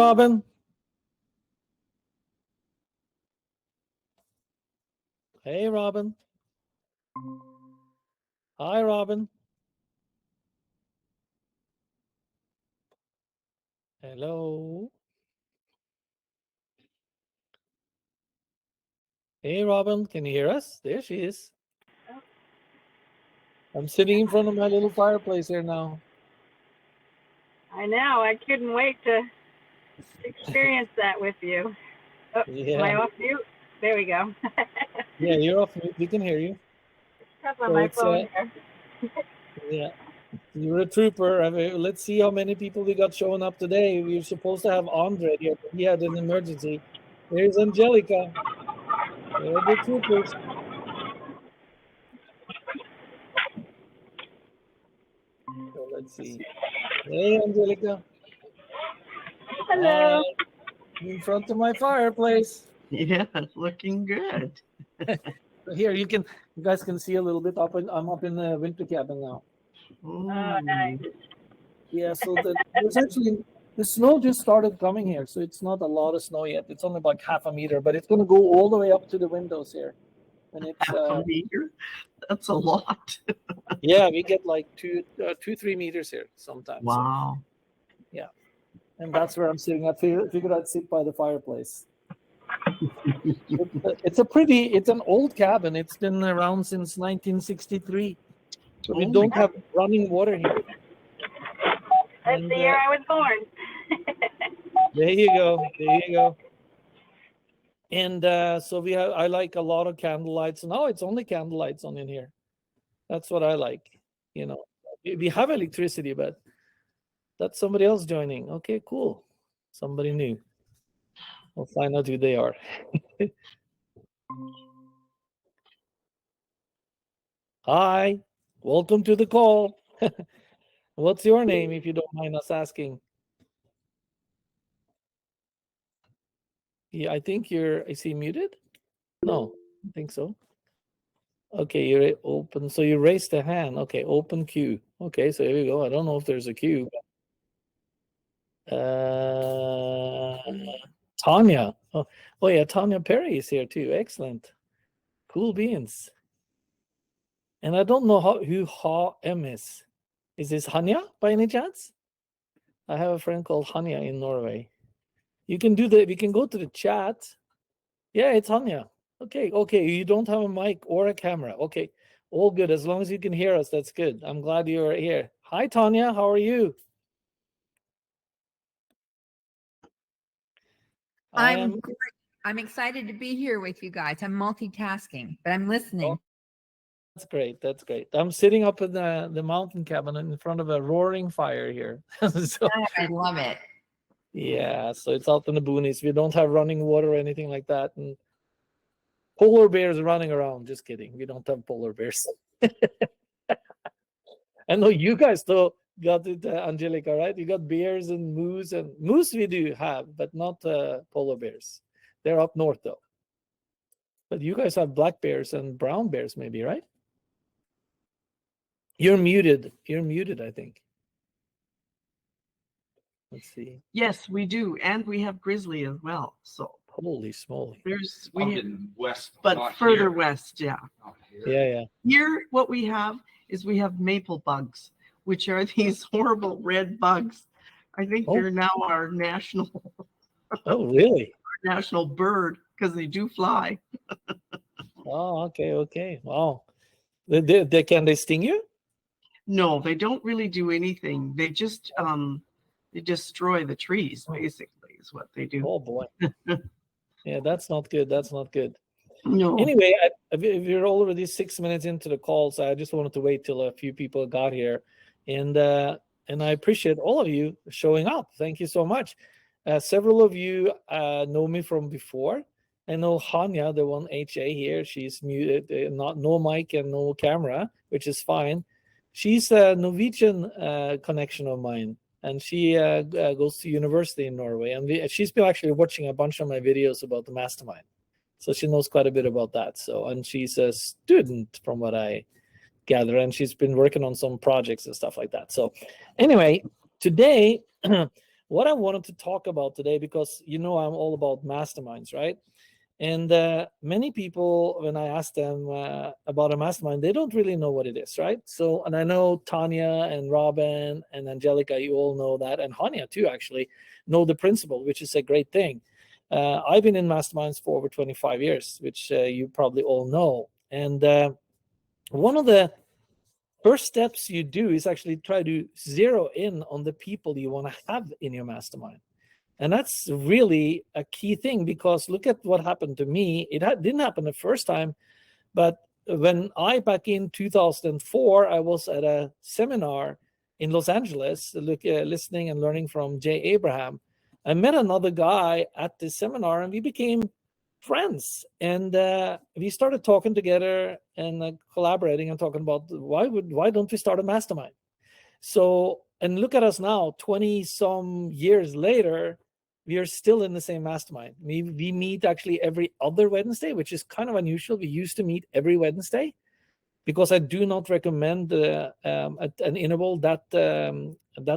Robin. Hey, Robin. Hi, Robin. Hello. Hey, Robin, can you hear us? There she is. I'm sitting in front of my little fireplace here now. I know. I couldn't wait to experience that with you. Oh, Yeah. Am I off mute? There we go. Yeah, you're off mute. We can hear you. It's on my phone here. Yeah, you're a trooper. I mean, let's see how many people we got showing up today. We were supposed to have Andre here, but he had an emergency. There's Angelica. They're the troopers. So let's see. Hey, Angelica. Hello. In front of my fireplace. Yeah, it's looking good. Here, you guys can see a little bit up. I'm up in the winter cabin now. Oh, nice. Yeah, so there's actually the snow just started coming here, so it's not a lot of snow yet. It's only about half a meter, but it's going to go all the way up to the windows here. And it's half a meter. That's a lot. Yeah, we get like 3 meters here sometimes. Wow. So, yeah, and that's where I'm sitting. I figured I'd sit by the fireplace. It's an old cabin. It's been around since 1963. So we don't have running water here. That's the year I was born. There you go. There you go. And so I like a lot of candle lights. Now it's only candle lights on in here. That's what I like. You know, we have electricity, but that's somebody else joining. Okay, cool. Somebody new. We'll find out who they are. Hi, welcome to the call. What's your name, if you don't mind us asking? Yeah, I think is he muted? No, I think so. Okay, you're open. So you raised the hand. Okay, open queue. Okay, so here we go. I don't know if there's a queue. Tanya. Oh yeah, Tanya Perry is here too. Excellent. Cool beans. And I don't know who 𝗕𝗂𝗶𝗹𝗱 is. Is this Hanya by any chance? I have a friend called Hanya in Norway. You can we can go to the chat. Yeah, it's Hanya. Okay, you don't have a mic or a camera. Okay, all good. As long as you can hear us, that's good. I'm glad you're here. Hi, Tanya. How are you? I'm excited to be here with you guys. I'm multitasking, but I'm listening. Oh, that's great. That's great. I'm sitting up in the mountain cabin in front of a roaring fire here. So, I love it. Yeah, so it's out in the boonies. We don't have running water or anything like that. And polar bears running around. Just kidding. We don't have polar bears. I know you guys though got it, Angelica, right? You got bears and moose. And moose we do have, but not polar bears. They're up north though. But you guys have black bears and brown bears maybe, right? You're muted. You're muted, I think. Let's see. Yes, we do, and we have grizzly as well. So holy smoly. West, but further here. West, yeah. Yeah. Here, what we have is we have maple bugs, which are these horrible red bugs. I think they're now our national. Oh, really? Our national bird because they do fly. Oh, okay. Wow. Can they sting you? No, they don't really do anything. They just they destroy the trees, basically, is what they do. Oh boy. Yeah, that's not good. That's not good. No. Anyway, we're already 6 minutes into the call, so I just wanted to wait till a few people got here, and I appreciate all of you showing up. Thank you so much. Several of you know me from before. I know Hanya, the one HA here. She's muted, no mic and no camera, which is fine. She's a Norwegian connection of mine, and she goes to university in Norway. And she's been actually watching a bunch of my videos about the Mastermind, so she knows quite a bit about that. So, and she's a student from what I gather, and she's been working on some projects and stuff like that. So, anyway, today what I wanted to talk about today, because I'm all about masterminds, right? And many people, when I ask them about a mastermind, they don't really know what it is, right? So, and I know Tanya and Robin and Angelica, you all know that, and Hania too, actually, know the principle, which is a great thing. I've been in masterminds for over 25 years, which you probably all know. And one of the first steps you do is actually try to zero in on the people you want to have in your mastermind. And that's really a key thing, because look at what happened to me. It didn't happen the first time, but when back in 2004, I was at a seminar in Los Angeles, listening and learning from 𝗕𝗂𝗶𝗹𝗱. I met another guy at the seminar, and we became friends. And we started talking together and collaborating and talking about why don't we start a mastermind? So, and look at us now, 20 some years later, we are still in the same mastermind. We meet actually every other Wednesday, which is kind of unusual. We used to meet every Wednesday, because I do not recommend an interval that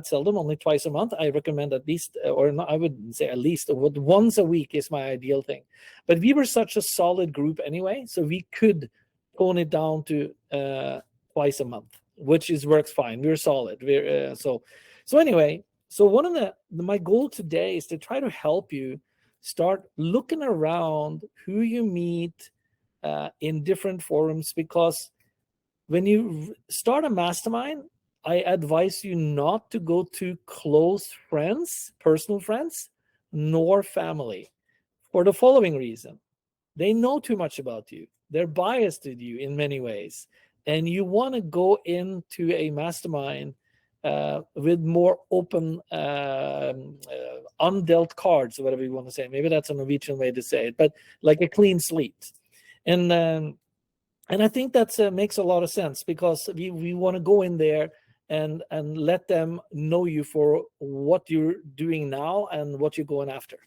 seldom, only twice a month. I recommend at least, or not, I wouldn't say at least, but once a week is my ideal thing. But we were such a solid group anyway, so we could tone it down to twice a month, which works fine. We're solid. So anyway. So one of my goal today is to try to help you start looking around who you meet in different forums, because when you start a mastermind, I advise you not to go to close friends, personal friends, nor family, for the following reason. They know too much about you. They're biased to you in many ways. And you want to go into a mastermind with more open, undealt cards, or whatever you want to say. Maybe that's a Norwegian way to say it, but like a clean slate. And I think that makes a lot of sense, because we want to go in there and let them know you for what you're doing now and what you're going after.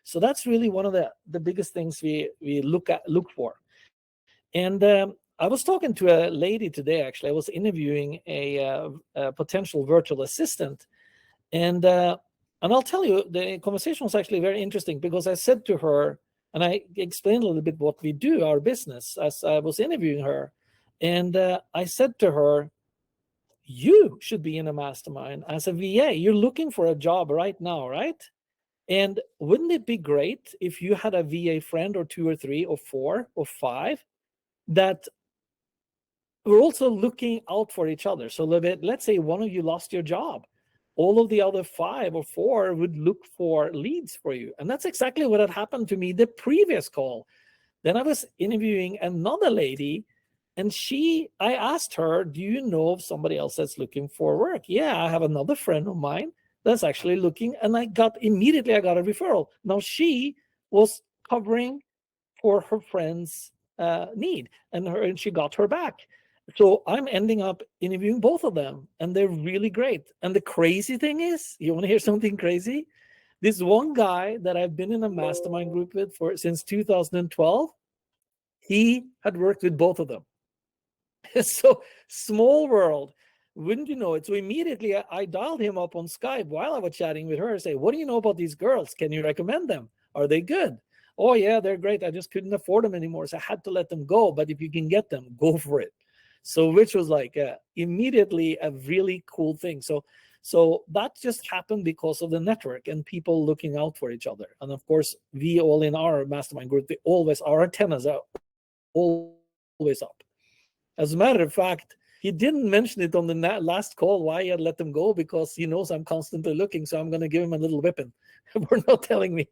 So that's really one of the biggest things we look for. And I was talking to a lady today, actually. I was interviewing a potential virtual assistant. And I'll tell you, the conversation was actually very interesting, because I said to her, and I explained a little bit what we do, our business, as I was interviewing her. And I said to her, you should be in a mastermind as a VA. You're looking for a job right now, right? And wouldn't it be great if you had a VA friend, or 2 or 3 or 4 or 5, that we're also looking out for each other? So let's say one of you lost your job. All of the other 5 or 4 would look for leads for you. And that's exactly what had happened to me the previous call. Then I was interviewing another lady, and I asked her, do you know of somebody else that's looking for work? Yeah, I have another friend of mine that's actually looking. And immediately I got a referral. Now she was covering for her friend's need, and she got her back. So I'm ending up interviewing both of them, and they're really great. And the crazy thing is, you want to hear something crazy? This one guy that I've been in a mastermind group with since 2012, he had worked with both of them. So small world, wouldn't you know it? So immediately I dialed him up on Skype while I was chatting with her and say, what do you know about these girls? Can you recommend them? Are they good? Oh yeah, they're great. I just couldn't afford them anymore, so I had to let them go. But if you can get them, go for it. So which was like immediately a really cool thing. So that just happened because of the network and people looking out for each other. And of course, we all in our mastermind group, our antennas are always up. As a matter of fact, he didn't mention it on the last call why he had let them go, because he knows I'm constantly looking. So I'm going to give him a little whipping. We're not telling me.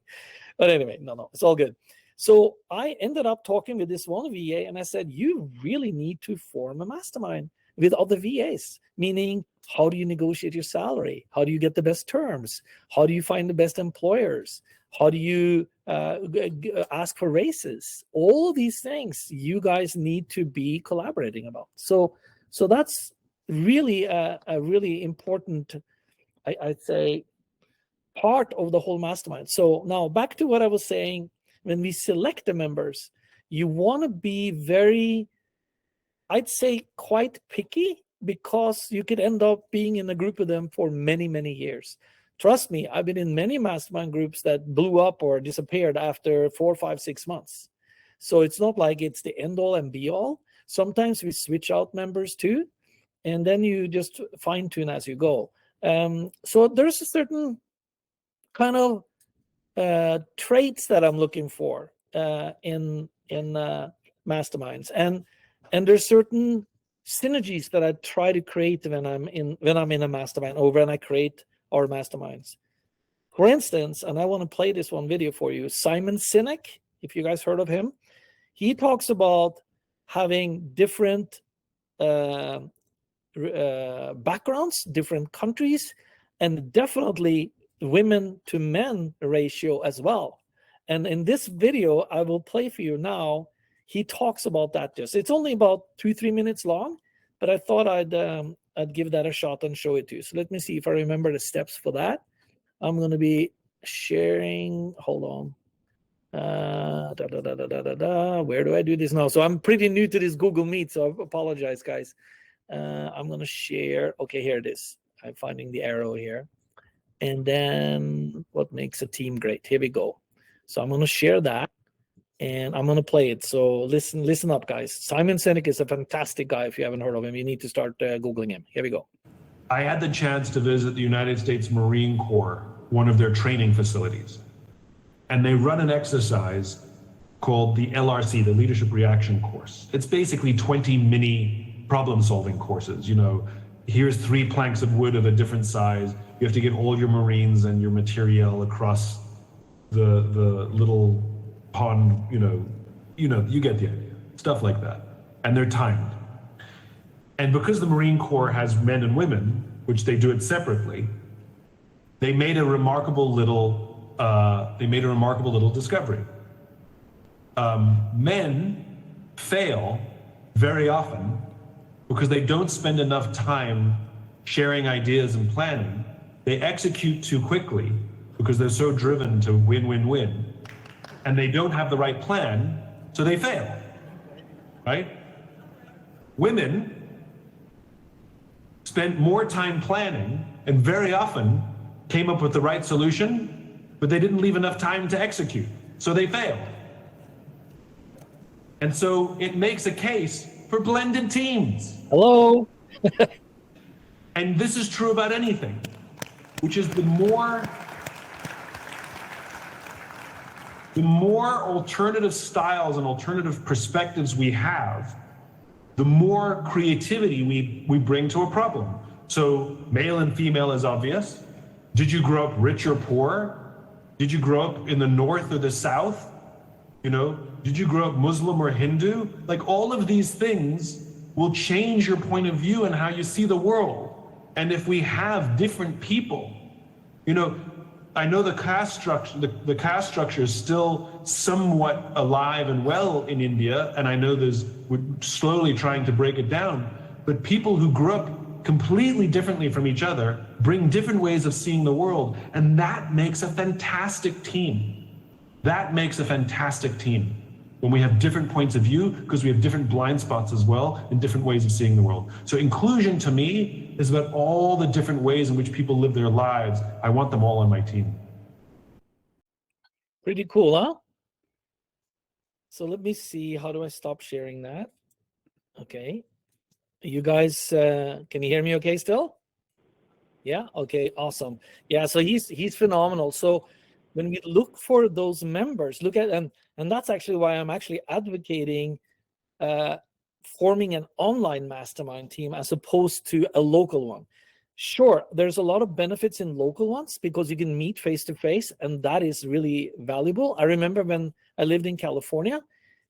But anyway, no, it's all good. So I ended up talking with this one VA, and I said, you really need to form a mastermind with other VAs, meaning how do you negotiate your salary? How do you get the best terms? How do you find the best employers? How do you ask for raises? All of these things you guys need to be collaborating about. So that's really a really important, I'd say, part of the whole mastermind. So now back to what I was saying. When we select the members, you want to be very, I'd say, quite picky, because you could end up being in a group with them for many, many years. Trust me, I've been in many mastermind groups that blew up or disappeared after 4, 5, 6 months. So it's not like it's the end all and be all. Sometimes we switch out members too, and then you just fine tune as you go. So there's a certain kind of traits that I'm looking for in masterminds, and there's certain synergies that I try to create when I'm in a mastermind or when I create our masterminds. For instance, and I want to play this one video for you, Simon Sinek, if you guys heard of him, he talks about having different backgrounds, different countries, and definitely women to men ratio as well. And in this video I will play for you now, he talks about that. Just it's only about 2-3 minutes long, but I thought I'd give that a shot and show it to you. So let me see if I remember the steps for that. I'm going to be sharing, hold on, where do I do this now? So I'm pretty new to this Google Meet, so I apologize, guys. I'm going to share. Okay, here it is. I'm finding the arrow here. And then what makes a team great? Here we go. So I'm going to share that and I'm going to play it. So listen up, guys. Simon Sinek is a fantastic guy. If you haven't heard of him, you need to start Googling him. Here we go. I had the chance to visit the United States Marine Corps, one of their training facilities. And they run an exercise called the LRC, the Leadership Reaction Course. It's basically 20 mini problem-solving courses. You know, here's 3 planks of wood of a different size. You have to get all your Marines and your materiel across the little pond, you get the idea. Stuff like that. And they're timed. And because the Marine Corps has men and women, which they do it separately, they made a remarkable little discovery. Men fail very often because they don't spend enough time sharing ideas and planning. They execute too quickly because they're so driven to win, win, win. And they don't have the right plan, so they fail, right? Women spent more time planning and very often came up with the right solution, but they didn't leave enough time to execute, so they failed. And so it makes a case for blended teams. Hello. And this is true about anything, which is the more alternative styles and alternative perspectives we have, the more creativity we bring to a problem. So male and female is obvious. Did you grow up rich or poor? Did you grow up in the North or the South? Did you grow up Muslim or Hindu? Like, all of these things will change your point of view and how you see the world. And if we have different people, I know the caste structure is still somewhat alive and well in India, and I know we're slowly trying to break it down, but people who grew up completely differently from each other bring different ways of seeing the world, and that makes a fantastic team. That makes a fantastic team when we have different points of view, because we have different blind spots as well and different ways of seeing the world. So inclusion to me is about all the different ways in which people live their lives. I want them all on my team. Pretty cool, huh? So let me see, how do I stop sharing that? Okay. You guys, can you hear me okay still? Yeah, okay, awesome. Yeah, so he's phenomenal. So when we look for those members, look at, and that's actually why I'm actually advocating forming an online mastermind team as opposed to a local one. Sure, there's a lot of benefits in local ones because you can meet face to face, and that is really valuable. I remember when I lived in California,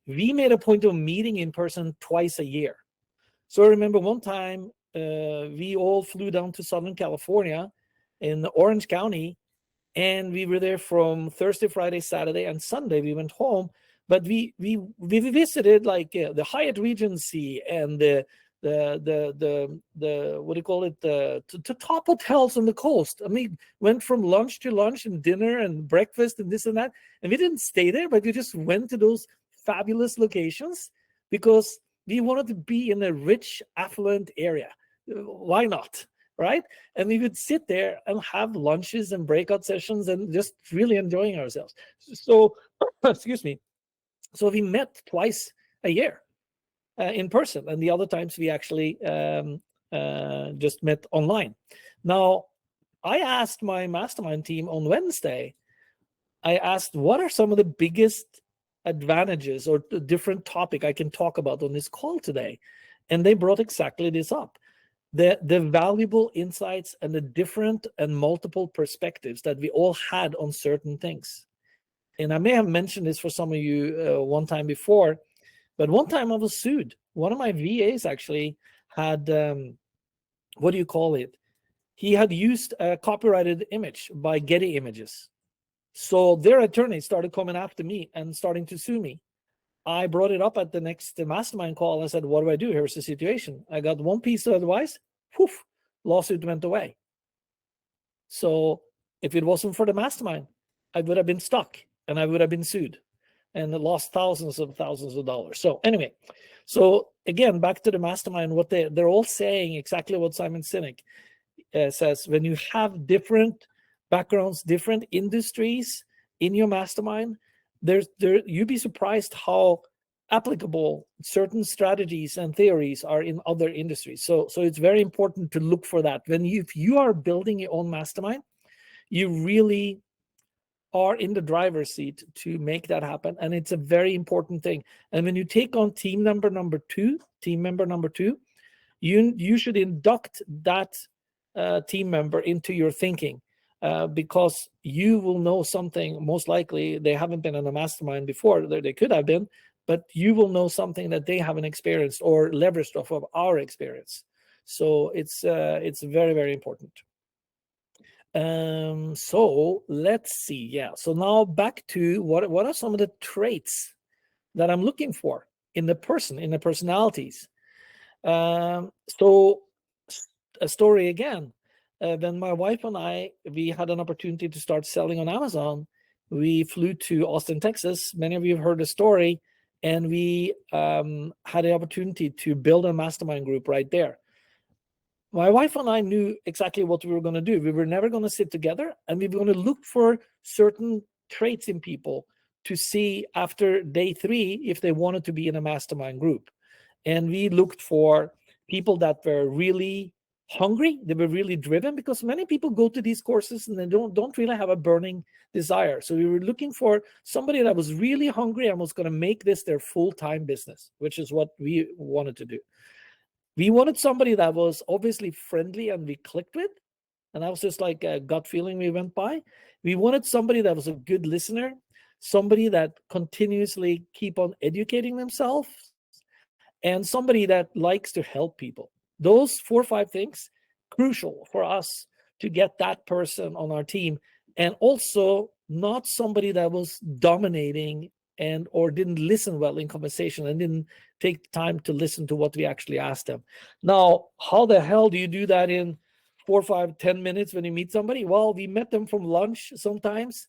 we made a point of meeting in person twice a year. So I remember one time we all flew down to Southern California in Orange County, and we were there from Thursday, Friday, Saturday, and Sunday. We went home, but we visited like the Hyatt Regency and the what do you call it, the top hotels on the coast. I mean, went from lunch to lunch and dinner and breakfast and this and that. And we didn't stay there, but we just went to those fabulous locations because we wanted to be in a rich, affluent area. Why not? right? And we would sit there and have lunches and breakout sessions and just really enjoying ourselves. So, excuse me. So we met twice a year in person, and the other times we actually just met online. Now, I asked my mastermind team on Wednesday, I asked, what are some of the biggest advantages or the different topic I can talk about on this call today? And they brought exactly this up. The valuable insights and the different and multiple perspectives that we all had on certain things. And I may have mentioned this for some of you one time before, but one time I was sued. One of my VAs actually had, what do you call it? He had used a copyrighted image by Getty Images. So their attorney started coming after me and starting to sue me. I brought it up at the next mastermind call. I said, what do I do? Here's the situation. I got one piece of advice. Poof, lawsuit went away. So if it wasn't for the mastermind, I would have been stuck and I would have been sued and lost thousands of dollars. So anyway, so again, back to the mastermind, what they're all saying exactly what 𝗕𝗂𝗍 says. When you have different backgrounds, different industries in your mastermind, you'd be surprised how applicable certain strategies and theories are in other industries. So it's very important to look for that. If you are building your own mastermind, you really are in the driver's seat to make that happen, and it's a very important thing. And when you take on team member number two, you should induct that team member into your thinking. Because you will know something, most likely they haven't been in a mastermind before, they could have been, but you will know something that they haven't experienced or leveraged off of our experience. So it's very, very important. So let's see. Yeah. So now back to what are some of the traits that I'm looking for in the personalities. So a story again. When my wife and we had an opportunity to start selling on Amazon, we flew to Austin, Texas. Many of you have heard the story, and we had the opportunity to build a mastermind group right there. My wife and I knew exactly what we were going to do. We were never going to sit together, and we were going to look for certain traits in people to see after day 3 if they wanted to be in a mastermind group. And we looked for people that were really hungry, they were really driven, because many people go to these courses and they don't really have a burning desire. So we were looking for somebody that was really hungry and was going to make this their full-time business, which is what we wanted to do. We wanted somebody that was obviously friendly and we clicked with, and that was just like a gut feeling we went by. We wanted somebody that was a good listener, somebody that continuously keep on educating themselves, and somebody that likes to help people. Those 4 or 5 things, crucial for us to get that person on our team. And also not somebody that was dominating or didn't listen well in conversation and didn't take time to listen to what we actually asked them. Now, how the hell do you do that in 4, 5, 10 minutes when you meet somebody? Well, we met them from lunch sometimes,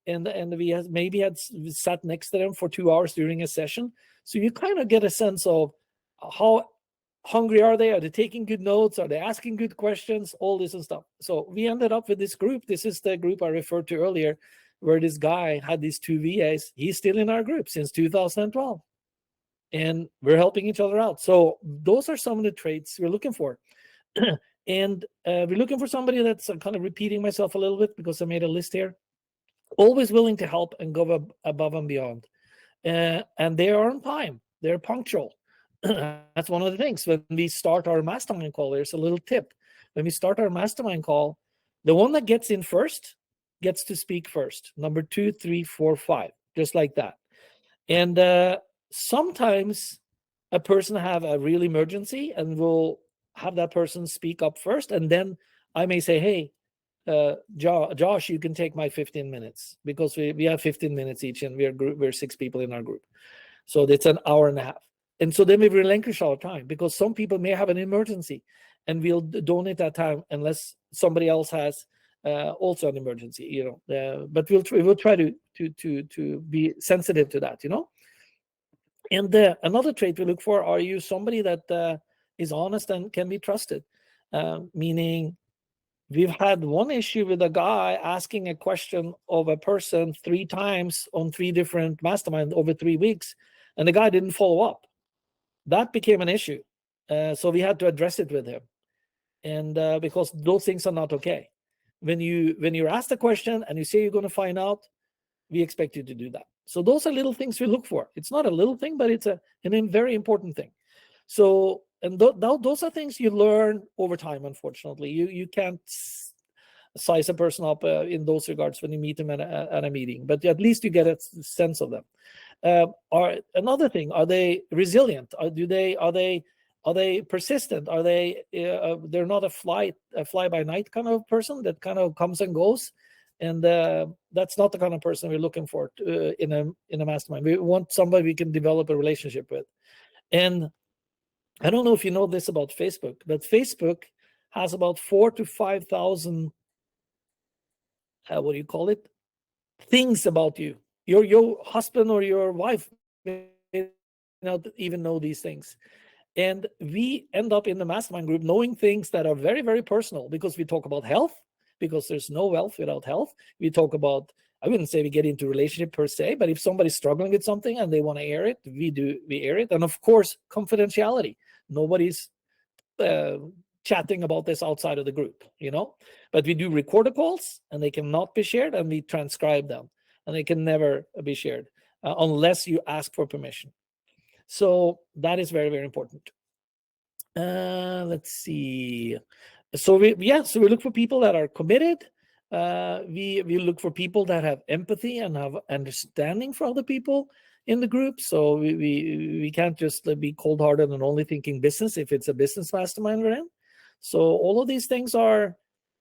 and we had sat next to them for 2 hours during a session. So you kind of get a sense of how hungry are they? Are they taking good notes? Are they asking good questions? All this and stuff. So we ended up with this group. This is the group I referred to earlier, where this guy had these 2 VAs. He's still in our group since 2012. And we're helping each other out. So those are some of the traits we're looking for. And we're looking for somebody that's, I'm kind of repeating myself a little bit because I made a list here. Always willing to help and go above and beyond. And they are on time. They're punctual. That's one of the things. When we start our mastermind call, there's a little tip. When we start our mastermind call, the one that gets in first gets to speak first. Number 2, 3, 4, 5, just like that. And sometimes a person have a real emergency, and we'll have that person speak up first, and then I may say, hey, Josh, you can take my 15 minutes, because we have 15 minutes each, and we're 6 people in our group. So it's an hour and a half. And so then we relinquish our time, because some people may have an emergency, and we'll donate that time unless somebody else has also an emergency, but we'll try to be sensitive to that, And another trait we look for, are you somebody that is honest and can be trusted? meaning we've had one issue with a guy asking a question of a person 3 times on 3 different masterminds over 3 weeks, and the guy didn't follow up. That became an issue. So we had to address it with him. And because those things are not okay. When you're asked a question and you say you're going to find out, we expect you to do that. So those are little things we look for. It's not a little thing, but it's a very important thing. So, and those are things you learn over time, unfortunately. You can't size a person up in those regards when you meet them at a meeting, but at least you get a sense of them. Another thing, are they resilient? Are they persistent? Are they they're not a fly by night kind of person that kind of comes and goes? And that's not the kind of person we're looking for in a mastermind. We want somebody we can develop a relationship with. And I don't know if you know this about Facebook, but Facebook has about 4,000 to 5,000 what do you call it? Things about you. Your husband or your wife may not even know these things. And we end up in the mastermind group knowing things that are very, very personal, because we talk about health, because there's no wealth without health. We talk about, I wouldn't say we get into relationship per se, but if somebody's struggling with something and they want to air it, we air it. And of course, confidentiality. Nobody's chatting about this outside of the group, but we do record the calls and they cannot be shared, and we transcribe them, and they can never be shared unless you ask for permission. So that is very, very important. Let's see. So we look for people that are committed. We look for people that have empathy and have understanding for other people in the group. So we can't just be cold-hearted and only thinking business if it's a business mastermind we're in. So all of these things are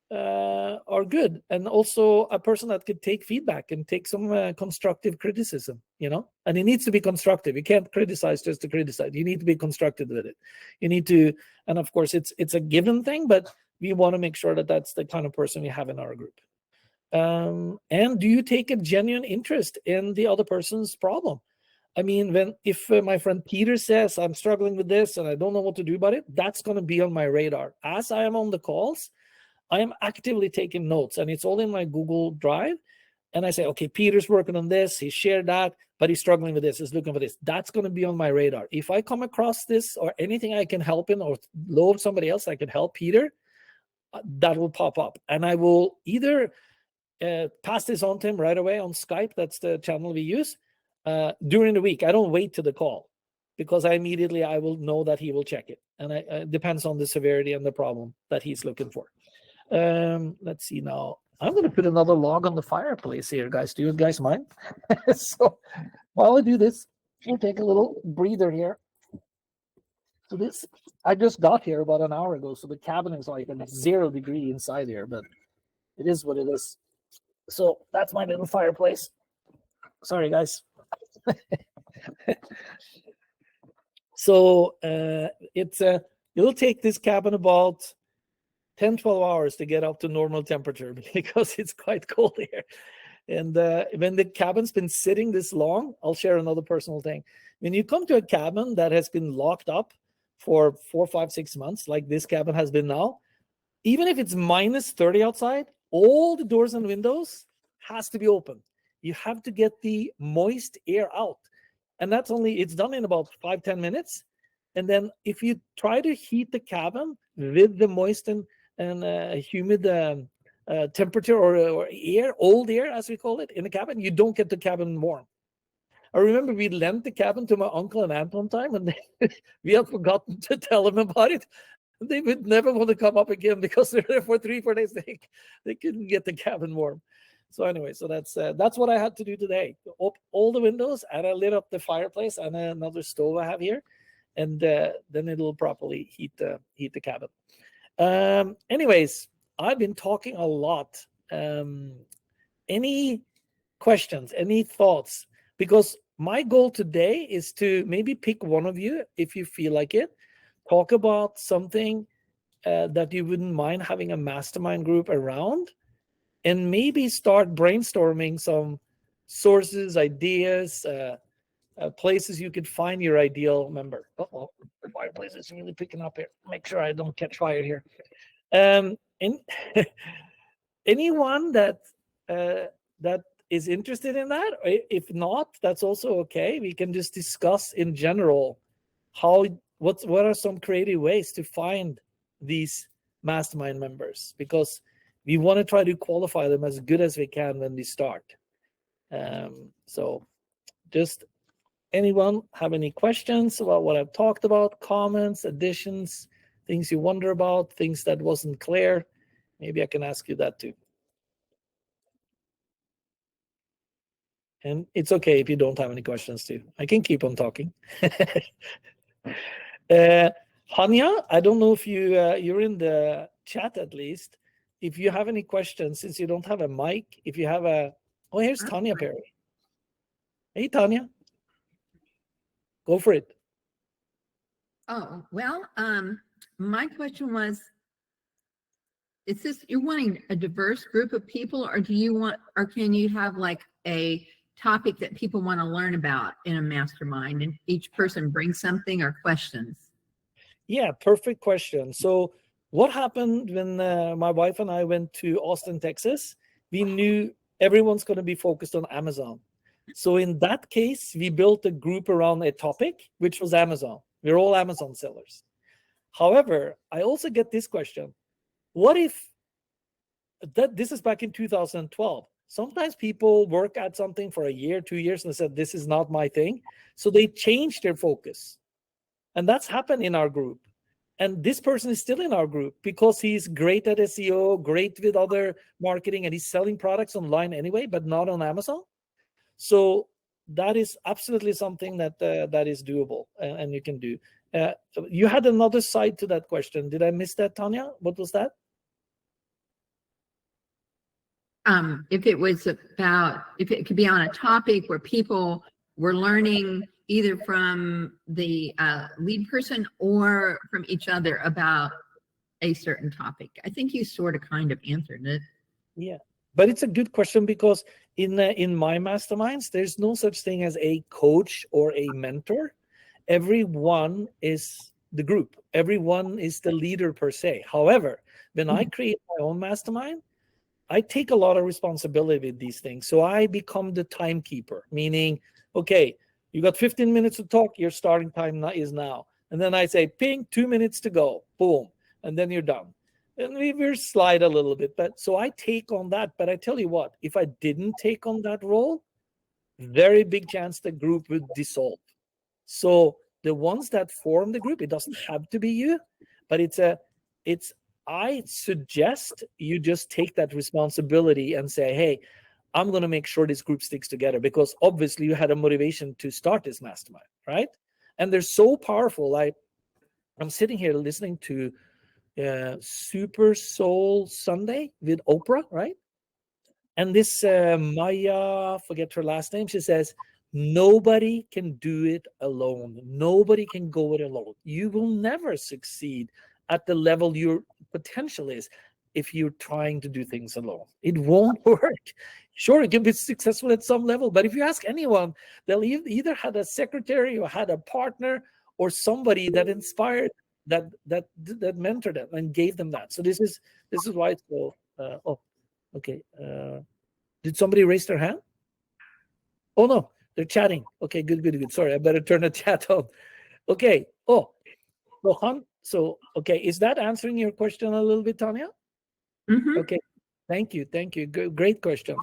good, and also a person that could take feedback and take some constructive criticism, and it needs to be constructive. You can't criticize just to criticize. You need to be constructive with it. You need to, and of course it's a given thing, but we want to make sure that that's the kind of person we have in our group. And do you take a genuine interest in the other person's problem? I mean, if my friend Peter says, I'm struggling with this and I don't know what to do about it, that's going to be on my radar. As I am on the calls, I am actively taking notes, and it's all in my Google Drive. And I say, okay, Peter's working on this. He shared that, but he's struggling with this. He's looking for this. That's going to be on my radar. If I come across this or anything I can help in, or know of somebody else I can help Peter, that will pop up. And I will either pass this on to him right away on Skype. That's the channel we use. During the week, I don't wait to the call, because I will know that he will check it. And it depends on the severity and the problem that he's looking for. Let's see now. I'm going to put another log on the fireplace here, guys. Do you guys mind? So while I do this, we'll take a little breather here. So this, I just got here about an hour ago, so the cabin is like a 0 degree inside here, but it is what it is. So that's my little fireplace. Sorry, guys. So it'll take this cabin about 10-12 hours to get up to normal temperature, because it's quite cold here. And when the cabin's been sitting this long, I'll share another personal thing. When you come to a cabin that has been locked up for 4, 5, 6 months, like this cabin has been now, even if it's minus 30 outside, all the doors and windows has to be open. You have to get the moist air out. And it's done in about 5-10 minutes. And then if you try to heat the cabin with the moist and humid temperature or air, old air as we call it, in the cabin, you don't get the cabin warm. I remember we lent the cabin to my uncle and aunt one time, and we had forgotten to tell them about it. They would never want to come up again, because they're there for 3-4 days. They couldn't get the cabin warm. So anyway, so that's what I had to do today. Open all the windows, and I lit up the fireplace and another stove I have here, and then it'll properly heat the cabin. Anyways, I've been talking a lot. Any questions, any thoughts? Because my goal today is to maybe pick one of you, if you feel like it, talk about something that you wouldn't mind having a mastermind group around, and maybe start brainstorming some sources, ideas, places you could find your ideal member. Uh-oh, the fireplace is really picking up here. Make sure I don't catch fire here. And anyone that that is interested in that, if not, that's also okay. We can just discuss in general what are some creative ways to find these mastermind members, because we want to try to qualify them as good as we can when we start. So just anyone have any questions about what I've talked about, comments, additions, things you wonder about, things that wasn't clear? Maybe I can ask you that too. And it's okay if you don't have any questions too. I can keep on talking. Hanya, I don't know if you're in the chat at least. If you have any questions, since you don't have a mic, if you have a... Oh, here's Tanya Perry. Hey, Tanya. Go for it. Oh, well, my question was, is this, you're wanting a diverse group of people, or do you want, or can you have like a topic that people want to learn about in a mastermind, and each person brings something or questions? Yeah, perfect question. So what happened when my wife and I went to Austin, Texas? We knew everyone's going to be focused on Amazon. So in that case, we built a group around a topic, which was Amazon. We're all Amazon sellers. However, I also get this question. What if this is back in 2012? Sometimes people work at something for a year, 2 years, and they said, this is not my thing. So they changed their focus. And that's happened in our group. And this person is still in our group because he's great at SEO, great with other marketing, and he's selling products online anyway, but not on Amazon. So that is absolutely something that that is doable and you can do. You had another side to that question. Did I miss that, Tanya? What was that? If it was about, if it could be on a topic where people were learning either from the lead person or from each other about a certain topic. I think you sort of kind of answered it. Yeah, but it's a good question, because in my masterminds, there's no such thing as a coach or a mentor. Everyone is the group. Everyone is the leader per se. However, when I create my own mastermind, I take a lot of responsibility with these things. So I become the timekeeper, meaning, okay, you got 15 minutes to talk, your starting time is now. And then I say, ping, 2 minutes to go, boom, and then you're done. And we slide a little bit, but so I take on that. But I tell you what, if I didn't take on that role, very big chance the group would dissolve. So the ones that form the group, it doesn't have to be you, but I suggest you just take that responsibility and say, hey, I'm going to make sure this group sticks together, because obviously you had a motivation to start this mastermind, right? And they're so powerful. I'm sitting here listening to Super Soul Sunday with Oprah, right? And this Maya, forget her last name, she says, nobody can do it alone. Nobody can go it alone. You will never succeed at the level your potential is if you're trying to do things alone. It won't work. Sure, it can be successful at some level, but if you ask anyone, they'll either had a secretary or had a partner or somebody that inspired, that mentored them and gave them that. So this is why it's so. Oh, okay. Did somebody raise their hand? Oh no, they're chatting. Okay, good. Sorry, I better turn the chat on. Okay. Oh, so okay, is that answering your question a little bit, Tanya? Mm-hmm. Okay, thank you. Great question.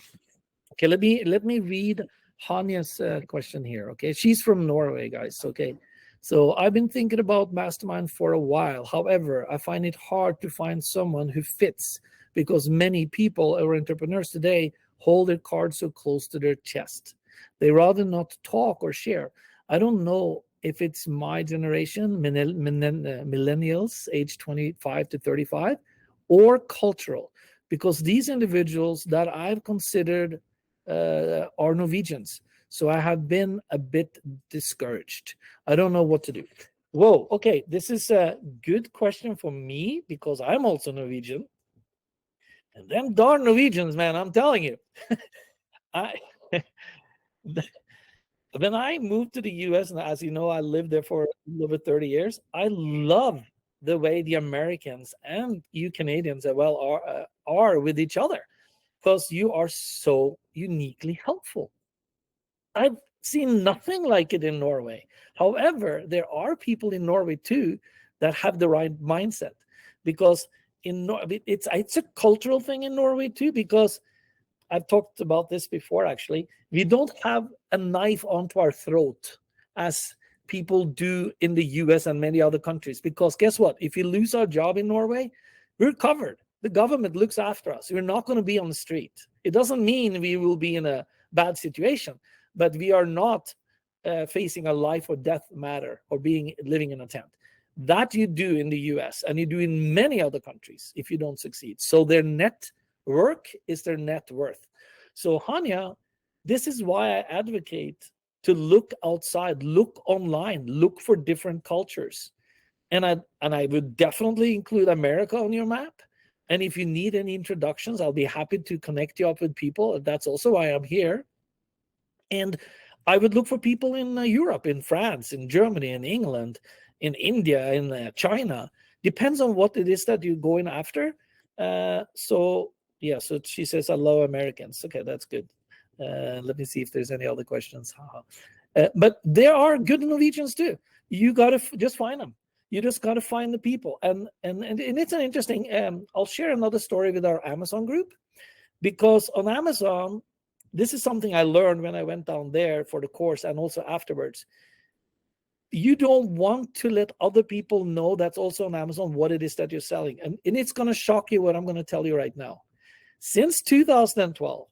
Okay, let me read Hanya's question here. Okay, she's from Norway, guys. Okay, so I've been thinking about Mastermind for a while. However, I find it hard to find someone who fits, because many people or entrepreneurs today hold their cards so close to their chest. They rather not talk or share. I don't know if it's my generation, millennials, age 25 to 35, or cultural, because these individuals that I've considered are Norwegians. So I have been a bit discouraged. I don't know what to do. Whoa, okay, this is a good question for me, because I'm also Norwegian. And them darn Norwegians, man, I'm telling you. When I moved to the US, and as you know, I lived there for over 30 years, I love the way the Americans and you Canadians as well are with each other, because you are so uniquely helpful. I've seen nothing like it in Norway. However, there are people in Norway too that have the right mindset, because it's a cultural thing in Norway too, because I've talked about this before actually. We don't have a knife onto our throat as people do in the US and many other countries, because guess what? If we lose our job in Norway, we're covered. The government looks after us. We're not going to be on the street. It doesn't mean we will be in a bad situation, but we are not facing a life or death matter or living in a tent. That you do in the US and you do in many other countries if you don't succeed. So their net work is their net worth. So Hanya, this is why I advocate to look outside, look online, look for different cultures. And I would definitely include America on your map. And if you need any introductions, I'll be happy to connect you up with people. That's also why I'm here. And I would look for people in Europe, in France, in Germany, in England, in India, in China. Depends on what it is that you're going after. So she says, I love Americans. Okay, that's good. Let me see if there's any other questions. But there are good Norwegians too. You got to just find them. You just got to find the people. And it's an interesting, I'll share another story with our Amazon group, because on Amazon, this is something I learned when I went down there for the course and also afterwards. You don't want to let other people know that's also on Amazon what it is that you're selling. And it's going to shock you what I'm going to tell you right now. Since 2012,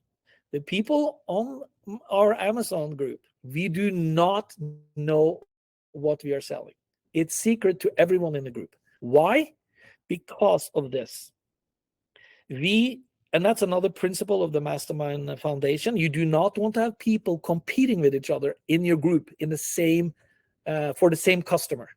the people on our Amazon group, we do not know what we are selling. It's secret to everyone in the group. Why? Because of this. And that's another principle of the Mastermind Foundation. You do not want to have people competing with each other in your group in the same for the same customer.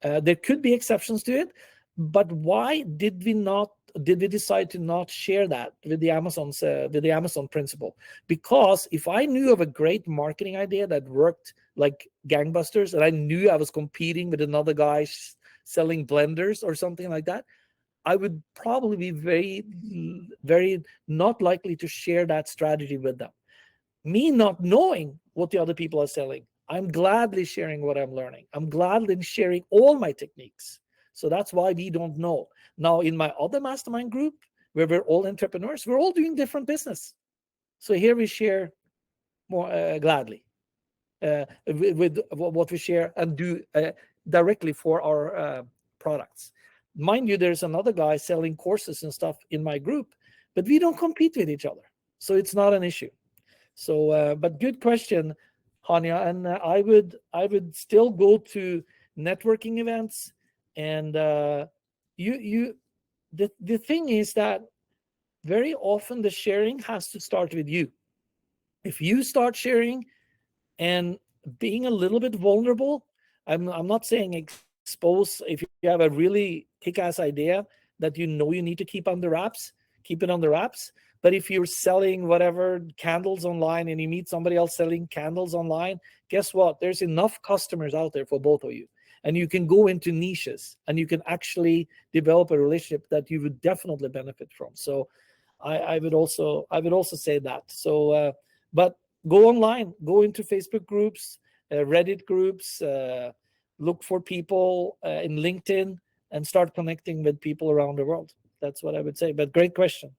There could be exceptions to it, but why did we decide to not share that with the Amazon principle? Because if I knew of a great marketing idea that worked like gangbusters, and I knew I was competing with another guy selling blenders or something like that, I would probably be very, very not likely to share that strategy with them. Me not knowing what the other people are selling, I'm gladly sharing what I'm learning. I'm gladly sharing all my techniques. So that's why we don't know. Now, in my other mastermind group, where we're all entrepreneurs, we're all doing different business. So here we share more gladly with what we share and do directly for our products. Mind you, there's another guy selling courses and stuff in my group, but we don't compete with each other. So it's not an issue. So, but good question, Hanya. And I would still go to networking events. And the thing is that very often the sharing has to start with you. If you start sharing and being a little bit vulnerable, I'm not saying expose. If you have a really kick-ass idea that you know you need to keep under wraps, keep it under wraps. But if you're selling whatever candles online and you meet somebody else selling candles online, guess what? There's enough customers out there for both of you. And you can go into niches and you can actually develop a relationship that you would definitely benefit from. So I would also say that. So, but go online, go into Facebook groups, Reddit groups, look for people in LinkedIn and start connecting with people around the world. That's what I would say. But great question.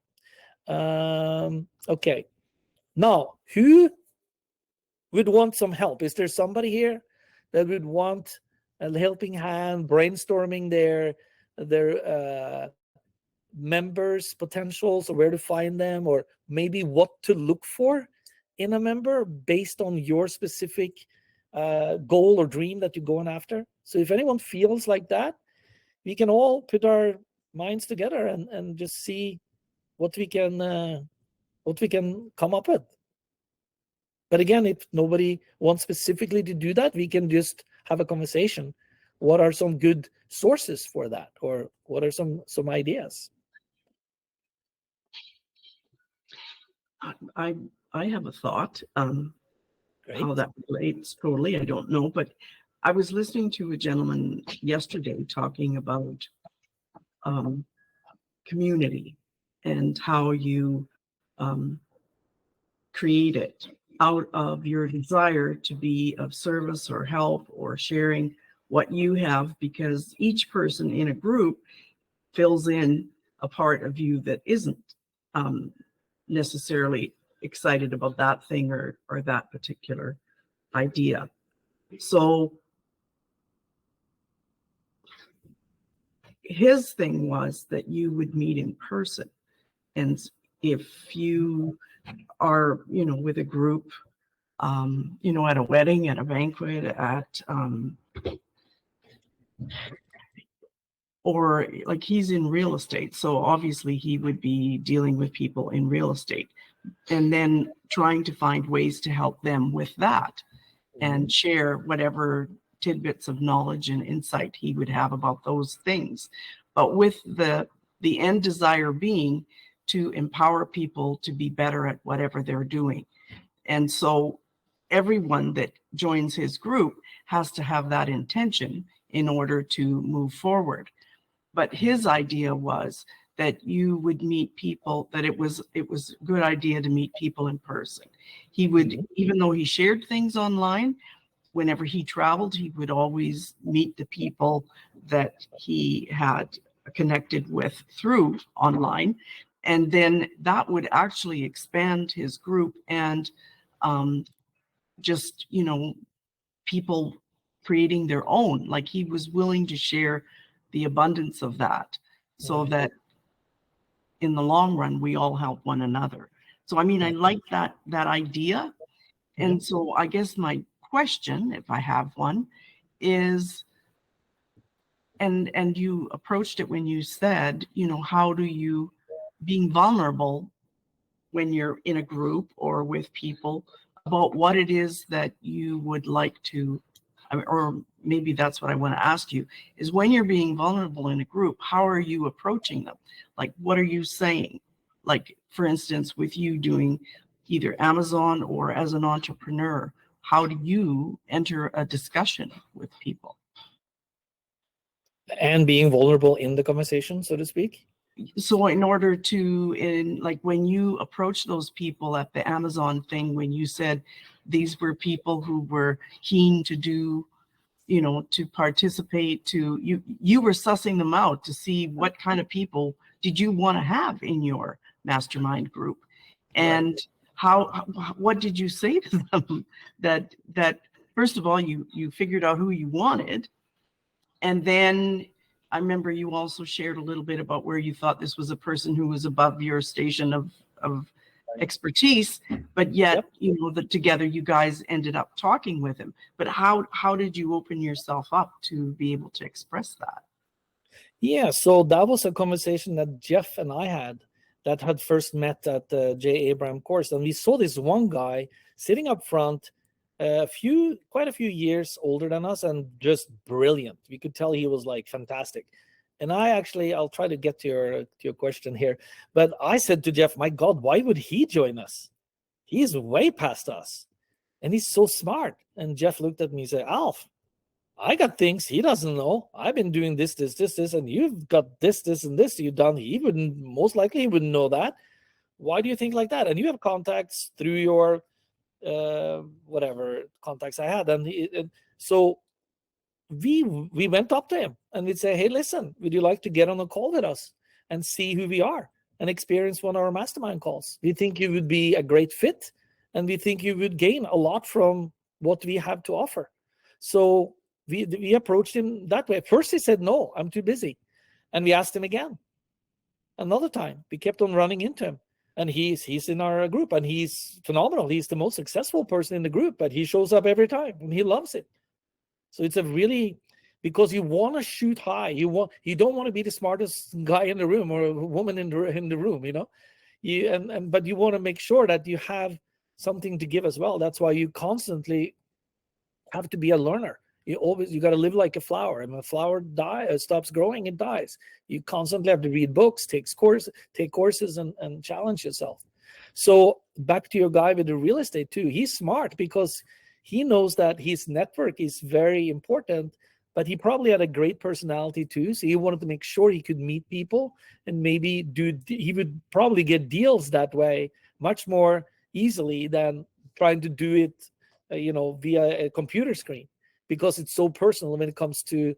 Okay. Now, who would want some help? Is there somebody here that would want a helping hand, brainstorming their members' potentials, or where to find them, or maybe what to look for in a member based on your specific goal or dream that you're going after? So if anyone feels like that, we can all put our minds together and just see what we can come up with. But again, if nobody wants specifically to do that, we can just have a conversation. What are some good sources for that, or what are some ideas? I have a thought. Great. How that relates totally, I don't know, but I was listening to a gentleman yesterday talking about community and how you create it out of your desire to be of service or help or sharing what you have, because each person in a group fills in a part of you that isn't necessarily excited about that thing or that particular idea. So his thing was that you would meet in person. And if you are, you know, with a group, you know, at a wedding, at a banquet, at, or like he's in real estate. So obviously he would be dealing with people in real estate and then trying to find ways to help them with that and share whatever tidbits of knowledge and insight he would have about those things. But with the end desire being to empower people to be better at whatever they're doing. And so everyone that joins his group has to have that intention in order to move forward. But his idea was that you would meet people, that it was a good idea to meet people in person. He would, even though he shared things online, whenever he traveled, he would always meet the people that he had connected with through online. And then that would actually expand his group and just, you know, people creating their own, like he was willing to share the abundance of that so that in the long run, we all help one another. So, I mean, I like that idea. And so I guess my question, if I have one, is, and you approached it when you said, you know, how do you, being vulnerable when you're in a group or with people about what it is that you would like to, or maybe that's what I want to ask you, is when you're being vulnerable in a group, how are you approaching them? Like, what are you saying? Like, for instance, with you doing either Amazon or as an entrepreneur, how do you enter a discussion with people? And being vulnerable in the conversation, so to speak. So in order to, like when you approach those people at the Amazon thing, when you said these were people who were keen to do, you know, to participate, you were sussing them out to see what kind of people did you want to have in your mastermind group, and what did you say to them that first of all you figured out who you wanted, and then I remember you also shared a little bit about where you thought this was a person who was above your station of expertise, but yet, you know, that together you guys ended up talking with him. But how did you open yourself up to be able to express that? Yeah, so that was a conversation that Jeff and I had first met at the 𝗕𝗂𝗶𝗹𝗱 course. And we saw this one guy sitting up front, quite a few years older than us and just brilliant. We could tell he was like fantastic. And I'll try to get to your question here. But I said to Jeff, my God, why would he join us? He's way past us. And he's so smart. And Jeff looked at me and said, Alf, I got things he doesn't know. I've been doing this, and you've got this, and this you've done. He wouldn't know that. Why do you think like that? And you have contacts through your whatever contacts I had. And so we went up to him and we'd say, hey, listen, would you like to get on a call with us and see who we are and experience one of our mastermind calls? We think you would be a great fit, and we think you would gain a lot from what we have to offer. So we approached him that way. First he said, no, I'm too busy. And we asked him again. Another time, we kept on running into him. And he's in our group, and he's phenomenal. He's the most successful person in the group, but he shows up every time and he loves it. So it's because you want to shoot high. You don't want to be the smartest guy in the room or a woman in the room, you know. But you want to make sure that you have something to give as well. That's why you constantly have to be a learner. You got to live like a flower. And when a flower stops growing, it dies. You constantly have to read books, take courses, and challenge yourself. So back to your guy with the real estate too. He's smart because he knows that his network is very important, but he probably had a great personality too. So he wanted to make sure he could meet people and maybe he would probably get deals that way much more easily than trying to do it, via a computer screen, because it's so personal when it comes to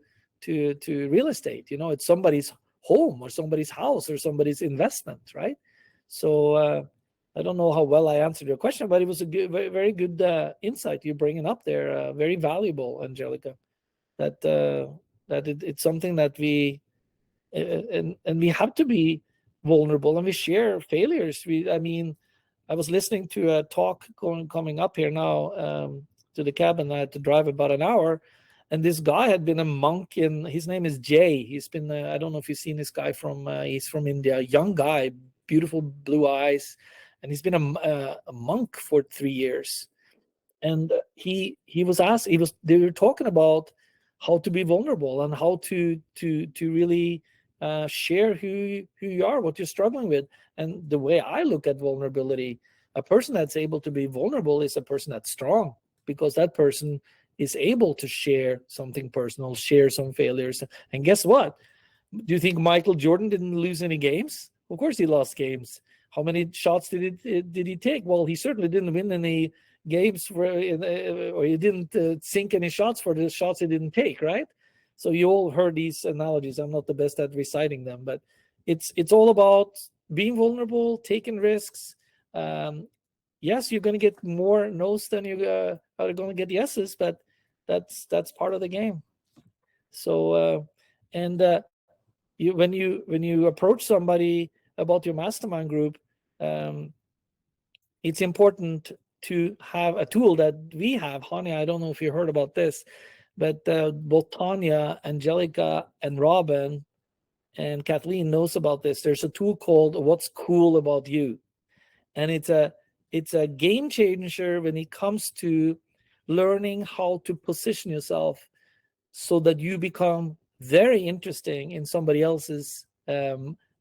real estate. It's somebody's home or somebody's house or somebody's investment, right? So I don't know how well I answered your question, but it was a good, very, very good insight you're bringing up there. Very valuable, Angelica. It's something that we and we have to be vulnerable, and we share failures. I was listening to a talk coming up here now to the cabin. I had to drive about an hour, and this guy had been a monk his name is Jay. He's been I don't know if you've seen this guy he's from India, young guy, beautiful blue eyes, and he's been a monk for 3 years. And he was asked, they were talking about how to be vulnerable and how to really share who you are, what you're struggling with. And the way I look at vulnerability, a person that's able to be vulnerable is a person that's strong, because that person is able to share something personal, share some failures. And guess what? Do you think Michael Jordan didn't lose any games? Of course he lost games. How many shots did he take? Well, he certainly didn't win any games or he didn't sink any shots for the shots he didn't take, right? So you all heard these analogies. I'm not the best at reciting them, but it's all about being vulnerable, taking risks. Yes, you're going to get more no's than you are going to get yeses, but that's part of the game. So when you approach somebody about your mastermind group, it's important to have a tool that we have. Hania, I don't know if you heard about this, but both Tanya, Angelica, and Robin and Kathleen knows about this. There's a tool called What's Cool About You, and it's a game changer when it comes to learning how to position yourself so that you become very interesting in somebody else's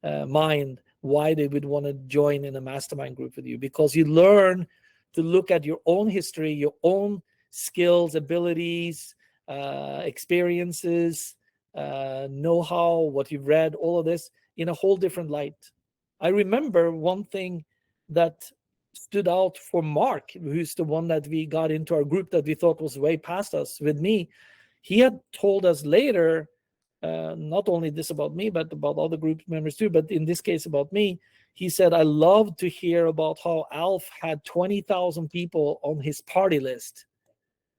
mind, why they would want to join in a mastermind group with you, because you learn to look at your own history, your own skills, abilities, experiences, know-how, what you've read, all of this in a whole different light. I remember one thing that stood out for Mark, who's the one that we got into our group that we thought was way past us with me. He had told us later, not only this about me, but about other group members too, but in this case about me, he said, I love to hear about how Alf had 20,000 people on his party list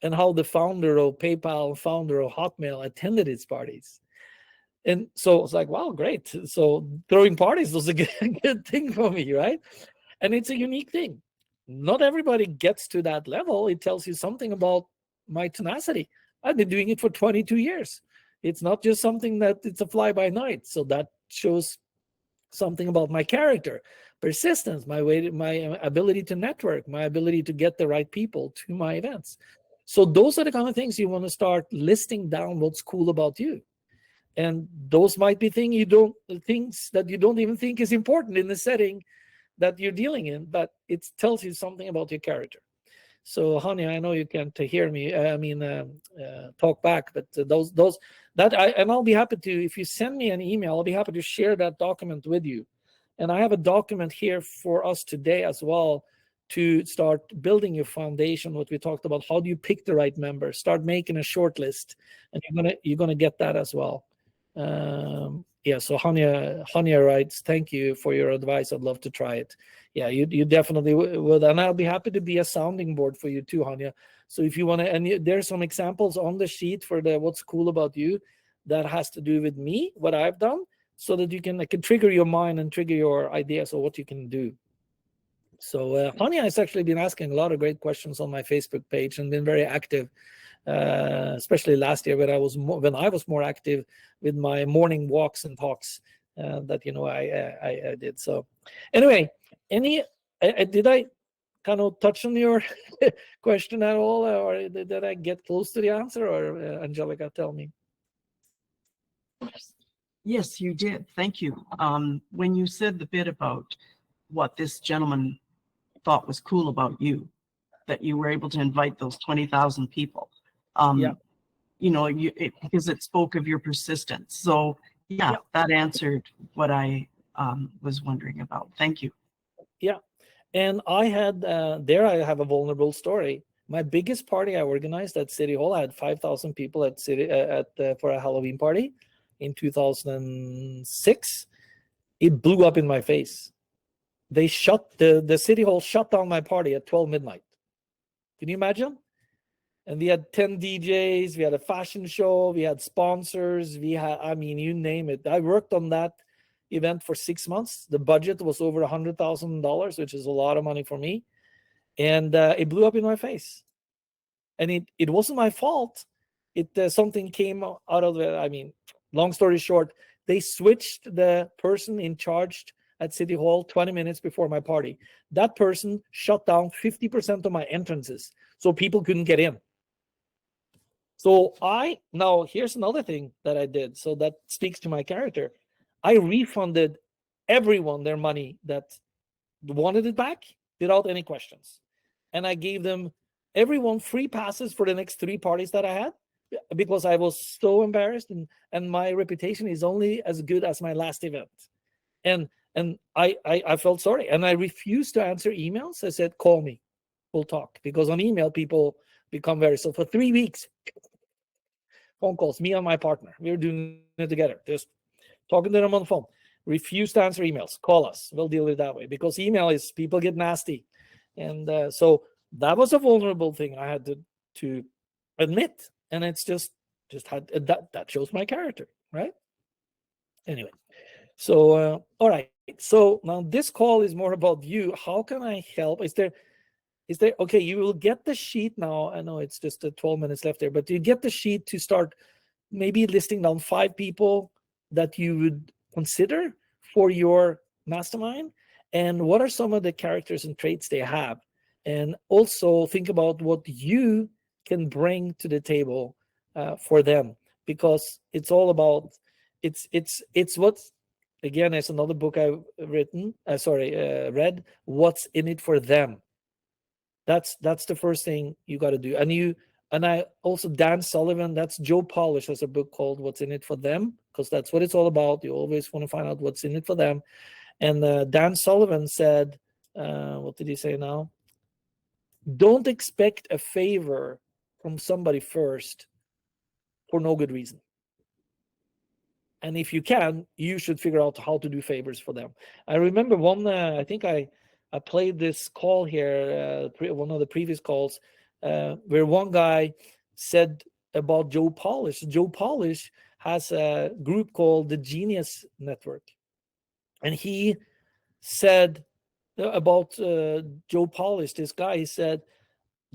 and how the founder of PayPal, founder of Hotmail attended his parties. And so it's like, wow, great. So throwing parties was a good thing for me, right? And it's a unique thing. Not everybody gets to that level. It tells you something about my tenacity. I've been doing it for 22 years. It's not just something that it's a fly by night. So that shows something about my character, persistence, my ability to network, my ability to get the right people to my events. So those are the kind of things you want to start listing down. What's cool about you? And those might be things that you don't even think is important in the setting that you're dealing in, but it tells you something about your character. So, honey, I know you can't hear me. Talk back, but and I'll be happy to. If you send me an email, I'll be happy to share that document with you. And I have a document here for us today as well to start building your foundation. What we talked about, how do you pick the right member? Start making a short list, and you're gonna get that as well. Yeah. So Hania writes, thank you for your advice. I'd love to try it. Yeah, you definitely would, and I'll be happy to be a sounding board for you too, Hania. So if you want to, and there's some examples on the sheet for the what's cool about you that has to do with me, what I've done, so that you can trigger your mind and trigger your ideas of what you can do. So Hania has actually been asking a lot of great questions on my Facebook page and been very active, especially last year when I was more active with my morning walks and talks that I did. So anyway, did I kind of touch on your question at all, or did I get close to the answer, or Angelica, tell me? Yes, you did. Thank you. When you said the bit about what this gentleman thought was cool about you, that you were able to invite those 20,000 people. Yeah. You know, because it spoke of your persistence. So yeah, that answered what I was wondering about. Thank you. Yeah. And I had, there I have a vulnerable story. My biggest party I organized at City Hall, I had 5,000 people at for a Halloween party in 2006. It blew up in my face. They shut, the City Hall shut down my party at 12 midnight. Can you imagine? And we had 10 DJs, we had a fashion show, we had sponsors, we had, I mean, you name it. I worked on that event for 6 months. The budget was over $100,000, which is a lot of money for me. And it blew up in my face. And it wasn't my fault. Something came out of it. I mean, long story short, they switched the person in charge at City Hall 20 minutes before my party. That person shut down 50% of my entrances, so people couldn't get in. So now here's another thing that I did. So that speaks to my character. I refunded everyone their money that wanted it back without any questions. And I gave everyone free passes for the next 3 parties that I had, because I was so embarrassed, and my reputation is only as good as my last event. And I felt sorry, and I refused to answer emails. I said, call me, we'll talk, because on email people become very, so for 3 weeks, phone calls, me and my partner, we were doing it together, just talking to them on the phone. Refuse to answer emails, call us, we'll deal with it that way, because email is, people get nasty. And so that was a vulnerable thing I had to admit, and it's just had that shows my character, right? Anyway, so all right, so now this call is more about you. How can I help? Is there okay, you will get the sheet now. I know it's just 12 minutes left there, but you get the sheet to start maybe listing down 5 people that you would consider for your mastermind, and what are some of the characters and traits they have, and also think about what you can bring to the table for them, because it's all about, it's what's, again, there's another book I've read, What's in It for Them. That's the first thing you got to do. And I also, Dan Sullivan, that's Joe Polish, has a book called What's in It for Them, because that's what it's all about. You always want to find out what's in it for them. And Dan Sullivan said, what did he say now? Don't expect a favor from somebody first for no good reason. And if you can, you should figure out how to do favors for them. I remember one, I think I played this call here, one of the previous calls, where one guy said about Joe Polish. Joe Polish has a group called the Genius Network. And he said about Joe Polish, this guy, he said,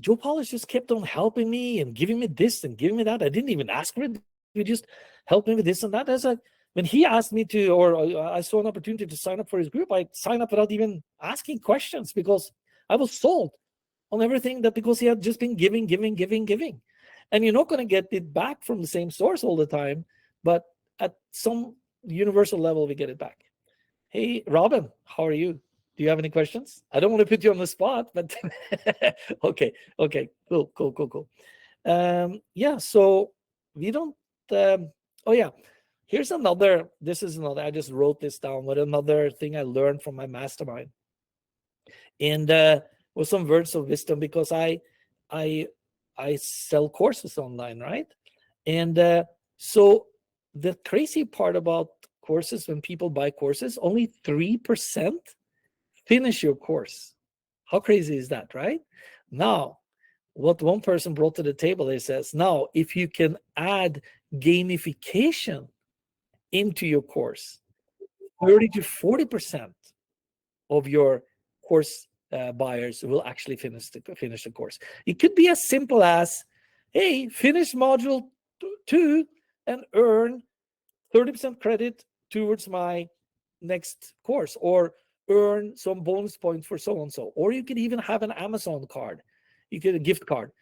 Joe Polish just kept on helping me and giving me this and giving me that. I didn't even ask for it. He just helped me with this and that. As when he asked me to, or I saw an opportunity to sign up for his group, I signed up without even asking questions, because I was sold on everything, that because he had just been giving. And you're not going to get it back from the same source all the time, but at some universal level, we get it back. Hey, Robin, how are you? Do you have any questions? I don't want to put you on the spot, but okay, cool. Yeah, so we don't, oh yeah, here's another, I just wrote this down, but another thing I learned from my mastermind. And with some words of wisdom, because I sell courses online, right? And so the crazy part about courses, when people buy courses, only 3% finish your course. How crazy is that, right? Now, what one person brought to the table, he says, now, if you can add gamification into your course, 30 to 40% of your course buyers will actually finish the course. It could be as simple as, hey, finish module 2 and earn 30% credit towards my next course, or earn some bonus points for so-and-so. Or you could even have an Amazon card. You get a gift card.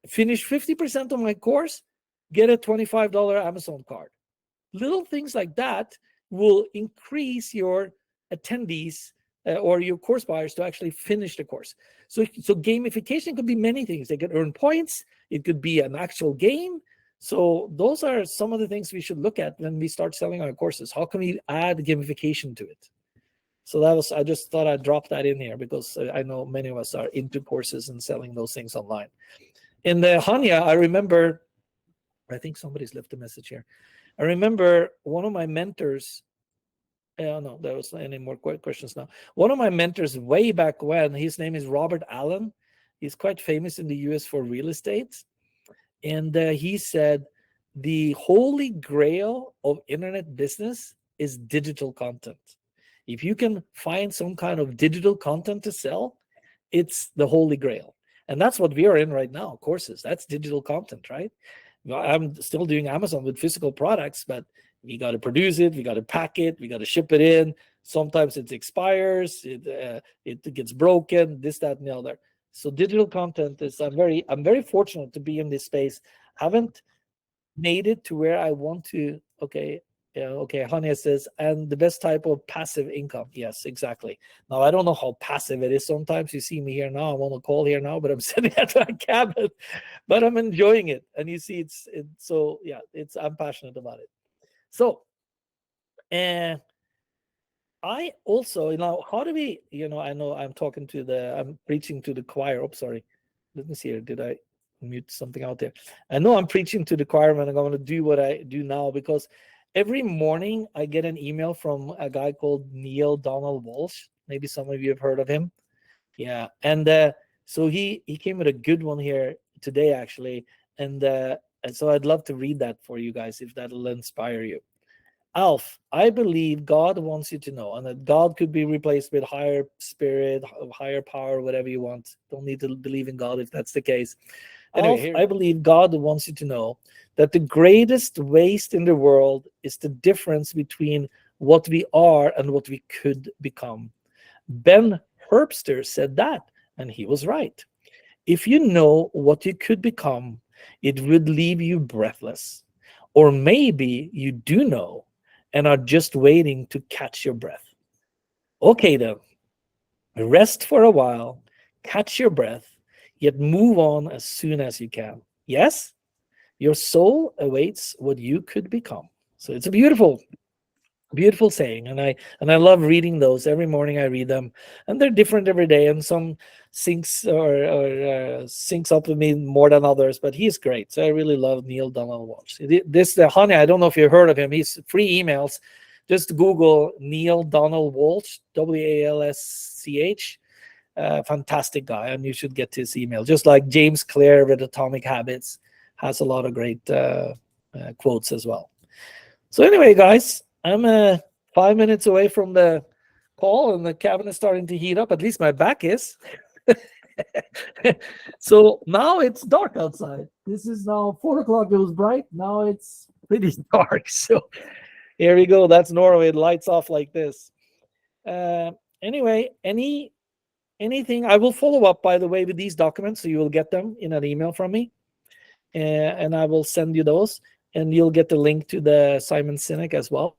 Finish 50% of my course, get a $25 Amazon card. Little things like that will increase your attendees or your course buyers to actually finish the course. So gamification could be many things. They could earn points. It could be an actual game. So those are some of the things we should look at when we start selling our courses. How can we add gamification to it? So I just thought I'd drop that in here because I know many of us are into courses and selling those things online. In the Hanya, I remember, I think somebody's left a message here. I remember one of my mentors, no, there was any more questions now. One of my mentors way back when, his name is Robert Allen. He's quite famous in the US for real estate. And he said, the holy grail of internet business is digital content. If you can find some kind of digital content to sell, it's the holy grail. And that's what we are in right now, courses. That's digital content, right? I'm still doing Amazon with physical products, but we got to produce it, we got to pack it, we got to ship it in. Sometimes it expires, it gets broken, this, that, and the other. So digital content is, I'm very fortunate to be in this space. Haven't made it to where I want to. Okay, Hania says, and the best type of passive income. Yes, exactly. Now I don't know how passive it is. Sometimes you see me here now, I'm on a call here now, but I'm sitting at my cabin, but I'm enjoying it. And you see, so yeah, I'm passionate about it. So, and I also, how do we, I know I'm preaching to the choir. Oh, sorry. Let me see here. Did I mute something out there? I know I'm preaching to the choir, and I'm going to do what I do now, because every morning I get an email from a guy called 𝗕𝘂𝗶𝗹𝗱. Maybe some of you have heard of him. Yeah. And so he came with a good one here today, actually. And so I'd love to read that for you guys, if that'll inspire you. Alf, I believe God wants you to know, and that God could be replaced with higher spirit, higher power, whatever you want. Don't need to believe in God if that's the case. Anyway, I believe God wants you to know that the greatest waste in the world is the difference between what we are and what we could become. 𝗕𝗂𝗶𝗹𝗱 said that, and he was right. If you know what you could become, it would leave you breathless. Or maybe you do know and are just waiting to catch your breath. Okay, then. Rest for a while, catch your breath, yet move on as soon as you can. Yes? Your soul awaits what you could become. So it's a beautiful, beautiful saying. And I love reading those. Every morning I read them. And they're different every day. And some syncs up with me more than others, but he's great. So I really love 𝗕𝗂𝗶𝗹𝗱. The Hania, I don't know if you heard of him. He's free emails. Just Google 𝗕𝗂𝗶𝗹𝗱, WALSCH. Fantastic guy, and you should get his email. Just like James Clear with Atomic Habits has a lot of great quotes as well. So anyway, guys, I'm 5 minutes away from the call, and the cabin is starting to heat up. At least my back is. So now it's dark outside. This is now 4 o'clock. It was bright. Now it's pretty dark. So here we go. That's Norway. It lights off like this. Anyway, anything, I will follow up, by the way, with these documents, so you will get them in an email from me, and I will send you those, and you'll get the link to the 𝗕𝗵cie Sinek as well.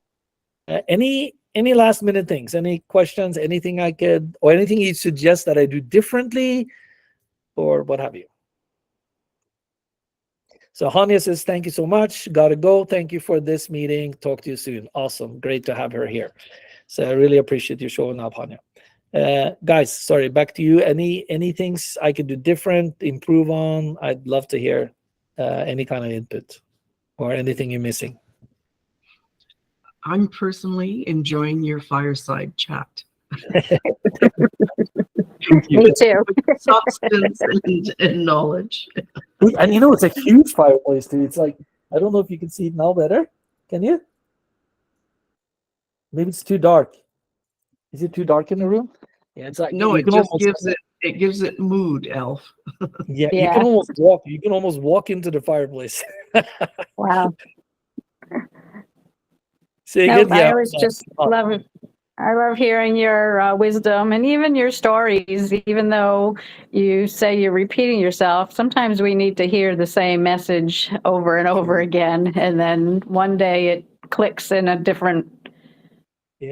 Any last minute things, any questions, anything I could, or anything you suggest that I do differently, or what have you? So Hania says, thank you so much. Gotta go. Thank you for this meeting. Talk to you soon. Awesome. Great to have her here. So I really appreciate you showing up, Hania. Guys, sorry, back to you. Any things I could do different, improve on? I'd love to hear any kind of input or anything you're missing. I'm personally enjoying your fireside chat. Me too. Substance and knowledge. And it's a huge fireplace too. It's like, I don't know if you can see it now better. Can you? Maybe it's too dark. Is it too dark in the room? Yeah, it's like, no, it just gives it mood, Elf. Yeah, you can almost walk. You can almost walk into the fireplace. Wow. Say No, again, I always just love it. I love hearing your wisdom and even your stories, even though you say you're repeating yourself. Sometimes we need to hear the same message over and over again. And then one day it clicks in a different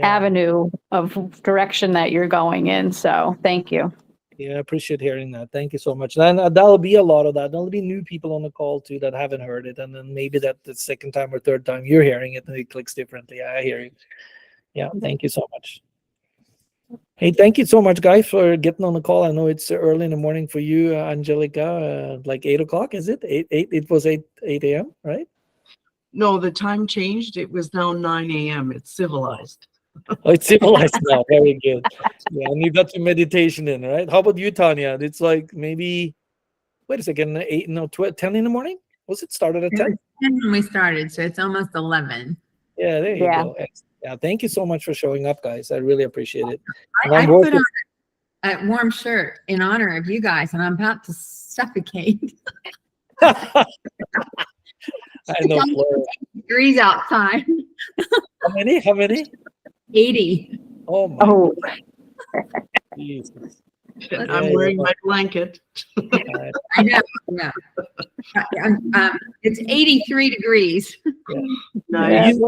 avenue of direction that you're going in. So thank you. Yeah, I appreciate hearing that. Thank you so much. Then that'll be a lot of that. There'll be new people on the call too that haven't heard it, and then maybe that the second time or third time you're hearing it and it clicks differently. I hear you. Yeah, thank you so much. Hey, thank you so much, guys, for getting on the call. I know it's early in the morning for you, Angelica. Like 8 o'clock, is it? 8. It was 8 a.m. right? No, the time changed. It was now 9 a.m. It's civilized. Oh, it's civilized now. Very good. Yeah, and you got your meditation in, right? How about you, Tanya? It's like maybe, wait a second, 8, no, 12, 10 in the morning? Was it started at 10? It was 10 when we started, so it's almost 11. Yeah, there you Yeah. go. Yeah, thank you so much for showing up, guys. I really appreciate it. And I I'm put working- on a warm shirt in honor of you guys, and I'm about to suffocate. I know, It's Flora. 80 degrees outside. How many? How many? 80. Oh my Oh, Jesus. And I'm wearing my blanket. I know. Yeah. It's 83 degrees. Nice.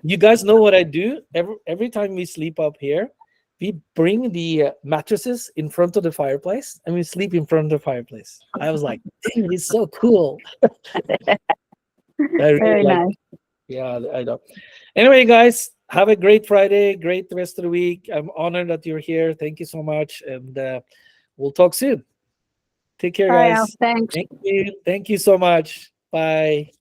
You guys know what I do? Every time we sleep up here, we bring the mattresses in front of the fireplace and we sleep in front of the fireplace. I was like, dang, it's so cool. I really very like nice. it. Yeah, I know. Anyway, guys, have a great Friday, great rest of the week. I'm honored that you're here. Thank you so much. And we'll talk soon. Take care, Bye, Al. guys. Thanks. Thank you. Thank you so much. Bye.